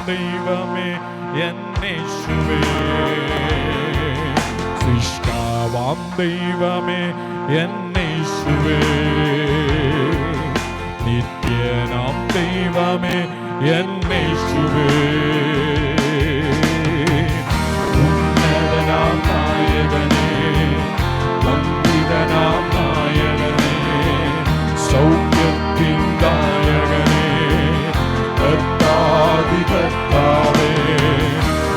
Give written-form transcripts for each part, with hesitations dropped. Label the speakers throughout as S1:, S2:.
S1: ദൈവമേ എന്നേശുവേ, സൃഷ്ടാവാം ദൈവമേ എന്നേശുവേ, നിത്യനാം ദൈവമേ എന്നേശുവേ, ഉന്നതനാം നായകനേ, വന്ദിതനാം നായകനേ, സൗഖ്യത്തിൻ നായകനേ, കർത്താവേ,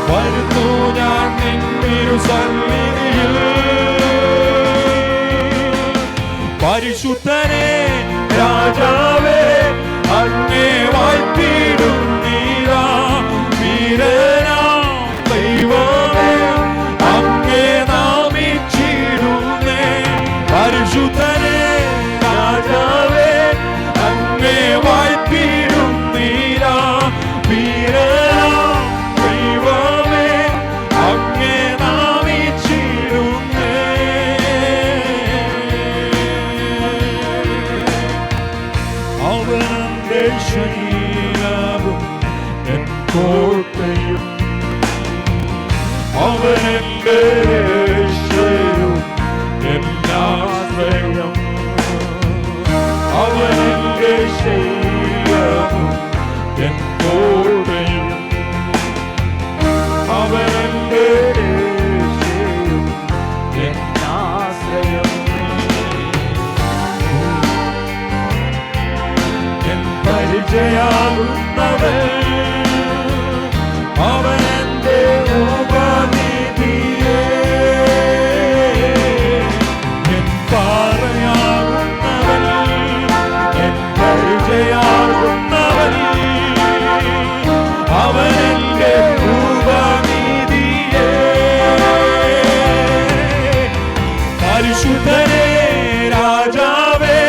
S1: വരുന്നു ഞാൻ നിൻ തിരുസന്നിധിയിൽ. പരിശുദ്ധനേ രാജാവേ, അങ്ങേ വാഴ്ത്തിടുന്നീരാ, വീരനാം ദൈവമേ അങ്ങേ നാമിച്ചിടുന്നേ. പരിശുദ്ധനേ രാജാവേ, അങ്ങേ വാഴ്ത്തിടുന്നീരാ, വീരനാം ദൈവമേ അങ്ങേ നാമിച്ചിടുന്നേ. അവനെന്റെ ശൈലവും എൻ കോട്ടയും, അവനെന്റെ രക്ഷയും എന്നാശ്രയം, അവനെന്റെ ശൈലവും എൻ കോട്ടയും, അവനെന്റെ രക്ഷയും എന്നാശ്രയം, എൻ പരിചയാകുന്നവൻ, അവനെന്റെ ഉപനിധിയേ, എൻ പാറയാകുന്നവൻ, എൻ പരിചയാകുന്നവൻ, അവനെന്റെ ഉപനിധിയേ. പരിശുദ്ധനേ രാജാവേ,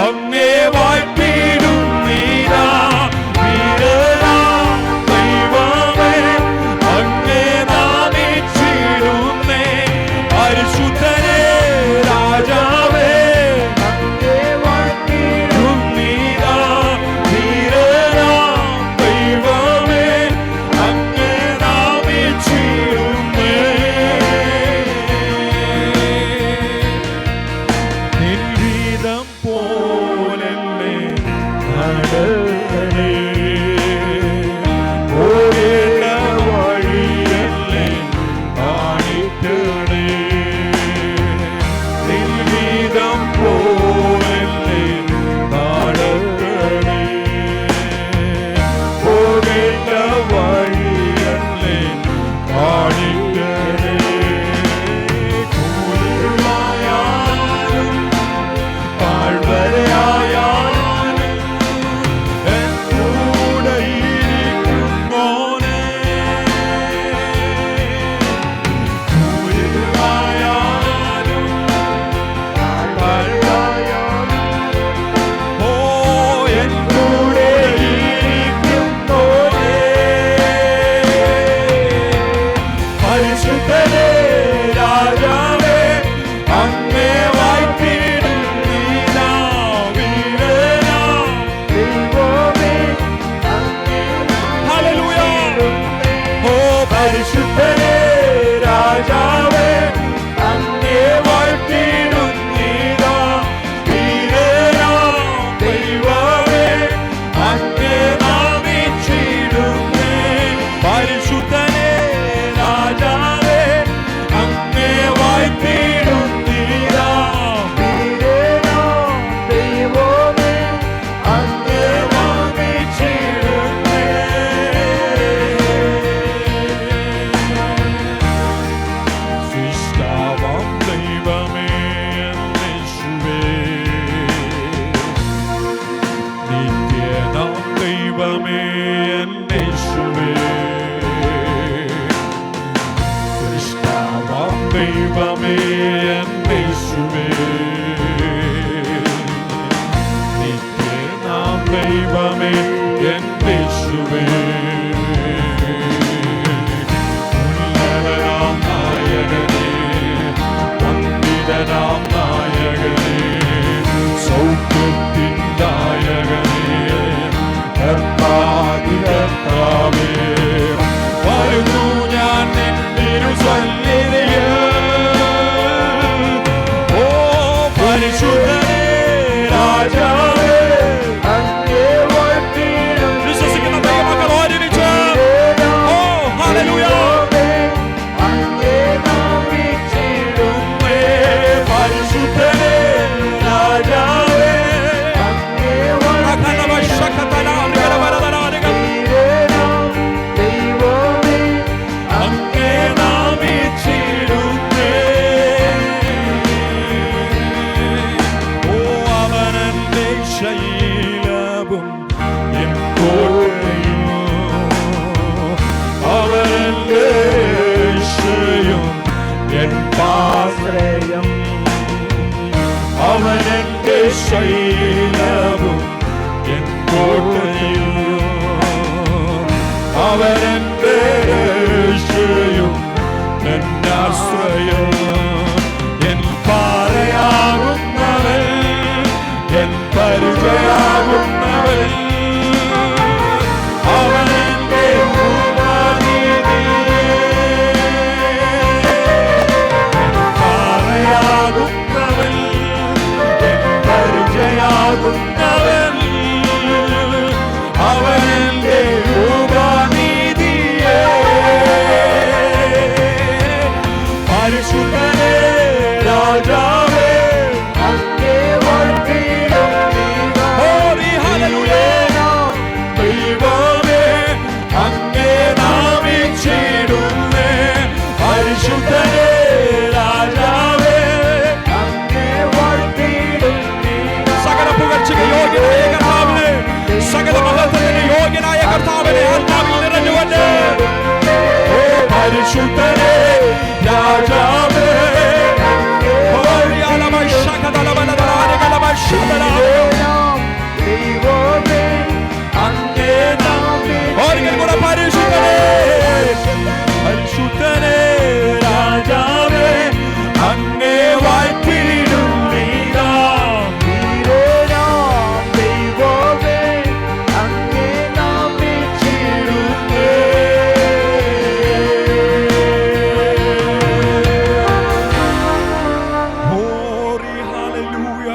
S1: അങ്ങേ വാഴ്ത്തിടുന്നീരാ, വീരനാം ദൈവമേ അങ്ങേ നാമിച്ചിടുന്നേ. പരിശുദ്ധനേ രാജാവേ, അങ്ങേ വാഴ്ത്തിടുന്നീരാ, വീരനാം ദൈവമേ അങ്ങേ നാമിച്ചിടുന്നേ. നിൻ രാജാവേ
S2: അങ്ങേ വാഴ്ത്തിടും
S1: വിശ്വസിക്കുന്ന ദൈവമക്കൾ ഒരുമിച്ച് ഓ ഹല്ലേലൂയ
S2: അങ്ങേ നാമിച്ചിടും
S1: പരിശുദ്ധനേ രാജാവേ
S2: അങ്ങേ ദൈവമേ
S1: അങ്ങേ നാമിച്ചിടുന്നേ ഓ അവനെന്റെ ശൈലവും എൻ കോട്ടയും അവനെന്റെ രക്ഷയും എൻ പാശ്രയം അവനെന്റെ ശൈലവും എൻ കോട്ടയും അവനെന്റെ രക്ഷയും എന്നാശ്രയം എൻ പാറയാകുന്നവൻ എൻ പരിചയാകുന്നവൻ അവനെന്റെ പാറയാകുന്നവൻ എൻ പരിചയാകുന്നവൻ അവനെന്റെ ഉപനിധിയേ പരിശുദ്ധനേ രാജാവേ
S2: അങ്ങേ വാഴ്ത്തിടും
S1: ഹോറി ഹല്ലേലൂയ ദൈവമേ അങ്ങേ നാമിച്ചിടുന്നേ പരിശുദ്ധനേ രാജാവേ
S2: അങ്ങേ വാഴ്ത്തിടും
S1: സകല പുകഴ്ചയ്ക്ക് യോഗ്യനായ കർത്താവിനെ സകല മഹത്വത്തിന് യോഗ്യനായ കർത്താവിനെ ആത്മാവിൽ നിറഞ്ഞുകൊണ്ട് ഓ പരിശുദ്ധനേ രാജാവേ ഹോറി അലമൈ ശകദലബലദരാനികലമൈ ശകദലാവേ
S2: ദൈവമേ
S1: അങ്ങേ ഒരിക്കൽ കൂടെ പരിശുദ്ധനേ പരിശുദ്ധനേ രാജാവേ അങ്ങേ വാഴ്ത്തിടും നീതാ
S2: ദൈവമേ അങ്ങേ നാമിച്ചിടുന്നേ
S1: ഹോറി ഹല്ലേലൂയ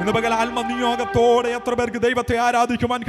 S1: ഇന്ന് പകൽ ആത്മനിയോഗത്തോടെ എത്ര പേർക്ക് ദൈവത്തെ ആരാധിക്കുവാൻ